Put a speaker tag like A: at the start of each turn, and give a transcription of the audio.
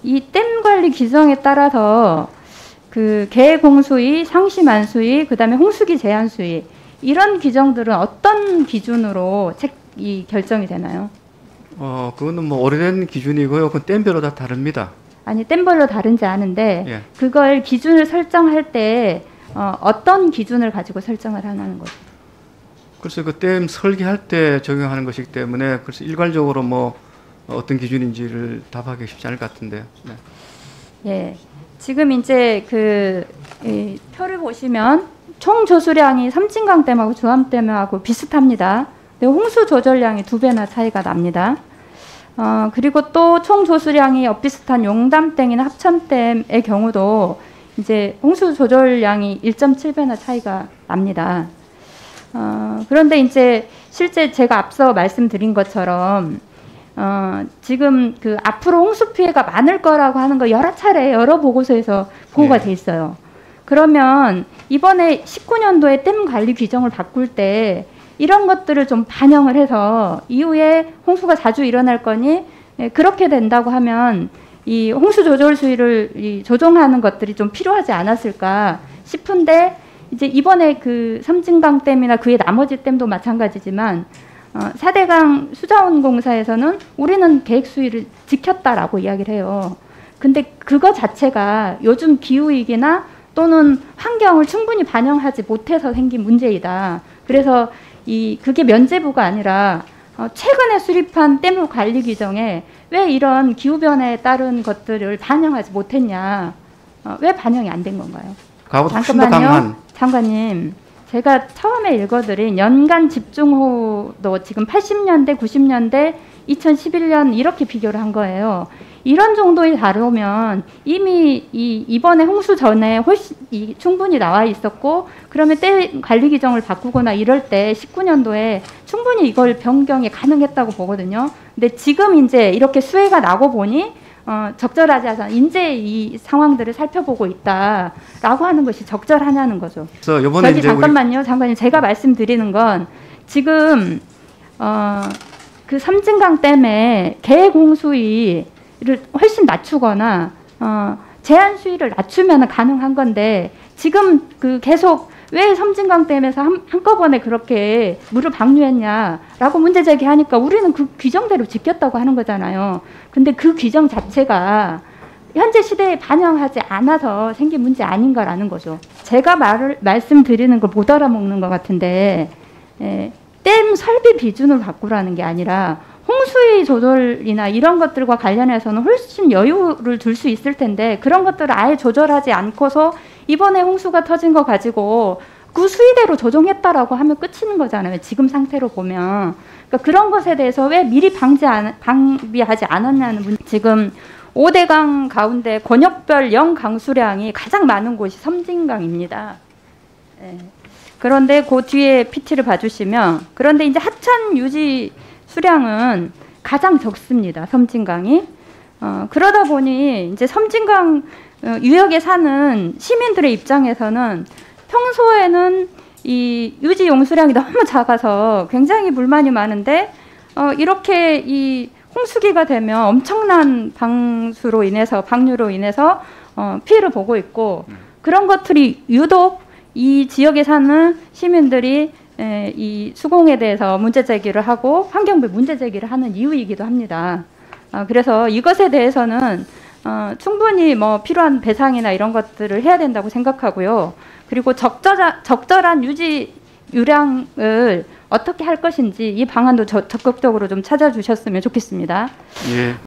A: 이 댐 관리 규정에 따라서 그 계획홍수위, 상시만수위, 그다음에 홍수기 제한수위 이런 규정들은 어떤 기준으로 이 결정이 되나요?
B: 그거는 뭐 오래된 기준이고요. 그건 댐별로 다 다릅니다.
A: 아니 댐별로 다른지 아는데
B: 예.
A: 그걸 기준을 설정할 때 어떤 기준을 가지고 설정을 하는 거죠?
B: 그래서 그 댐 설계할 때 적용하는 것이기 때문에 그래서 일괄적으로 뭐 어떤 기준인지를 답하기 쉽지 않을 것 같은데요. 네.
A: 예, 지금 이제 이 표를 보시면 총 조수량이 섬진강댐하고 주암댐하고 비슷합니다. 근데 홍수 조절량이 2배나 차이가 납니다. 그리고 또 총 조수량이 엇비슷한 용담댐이나 합참댐의 경우도 이제 홍수 조절량이 1.7배나 차이가 납니다. 그런데 이제 실제 제가 앞서 말씀드린 것처럼 지금 그 앞으로 홍수 피해가 많을 거라고 하는 거 여러 차례 여러 보고서에서 보고가 돼 있어요. 그러면 이번에 19년도에 댐 관리 규정을 바꿀 때 이런 것들을 좀 반영을 해서 이후에 홍수가 자주 일어날 거니 그렇게 된다고 하면 이 홍수 조절 수위를 조정하는 것들이 좀 필요하지 않았을까 싶은데 이제 이번에 그 섬진강댐이나 그의 나머지 댐도 마찬가지지만 4대강 수자원공사에서는 우리는 계획 수위를 지켰다라고 이야기를 해요. 근데 그거 자체가 요즘 기후위기나 또는 환경을 충분히 반영하지 못해서 생긴 문제이다. 그래서 그게 면제부가 아니라 최근에 수립한 댐 관리 규정에 왜 이런 기후변화에 따른 것들을 반영하지 못했냐. 왜 반영이 안 된 건가요? 잠깐만요. 장관님. 제가 처음에 읽어드린 연간 집중호우도 지금 80년대, 90년대, 2011년 이렇게 비교를 한 거예요. 이런 정도의 다르면 이미 이번에 홍수 전에 훨씬 충분히 나와 있었고 그러면 댐 관리 규정을 바꾸거나 이럴 때 19년도에 충분히 이걸 변경이 가능했다고 보거든요. 근데 지금 이제 이렇게 수해가 나고 보니 적절하지 않아서 이제 이 상황들을 살펴보고 있다라고 하는 것이 적절하냐는 거죠.
B: 그래서 이번에 이제
A: 잠깐만요, 장관님. 제가 말씀드리는 건 지금 그 섬진강댐의 계획 홍수위를 훨씬 낮추거나 제한 수위를 낮추면 가능한 건데 지금 그 계속 왜 섬진강댐에서 한꺼번에 그렇게 물을 방류했냐라고 문제 제기하니까 우리는 그 규정대로 지켰다고 하는 거잖아요. 근데 그 규정 자체가 현재 시대에 반영하지 않아서 생긴 문제 아닌가라는 거죠. 제가 말씀드리는 걸 못 알아먹는 것 같은데 댐 설비 비준을 바꾸라는 게 아니라 홍수위 조절이나 이런 것들과 관련해서는 훨씬 여유를 둘 수 있을 텐데 그런 것들을 아예 조절하지 않고서 이번에 홍수가 터진 거 가지고 그 수위대로 조정했다라고 하면 끝이는 거잖아요. 지금 상태로 보면. 그러니까 그런 것에 대해서 왜 미리 방비하지 않았냐는 문제. 지금 5대강 가운데 권역별 영강수량이 가장 많은 곳이 섬진강입니다. 네. 그런데 그 뒤에 PT를 봐주시면 그런데 이제 하천 유지 수량은 가장 적습니다. 섬진강이. 그러다 보니 이제 섬진강 유역에 사는 시민들의 입장에서는 평소에는 이 유지 용수량이 너무 작아서 굉장히 불만이 많은데 이렇게 이 홍수기가 되면 엄청난 방류로 인해서 피해를 보고 있고 그런 것들이 유독 이 지역에 사는 시민들이 이 수공에 대해서 문제 제기를 하고 환경부에 문제 제기를 하는 이유이기도 합니다. 그래서 이것에 대해서는 충분히 뭐 필요한 배상이나 이런 것들을 해야 된다고 생각하고요. 그리고 적절한 유지 유량을 어떻게 할 것인지 이 방안도 적극적으로 좀 찾아주셨으면 좋겠습니다.
B: 예.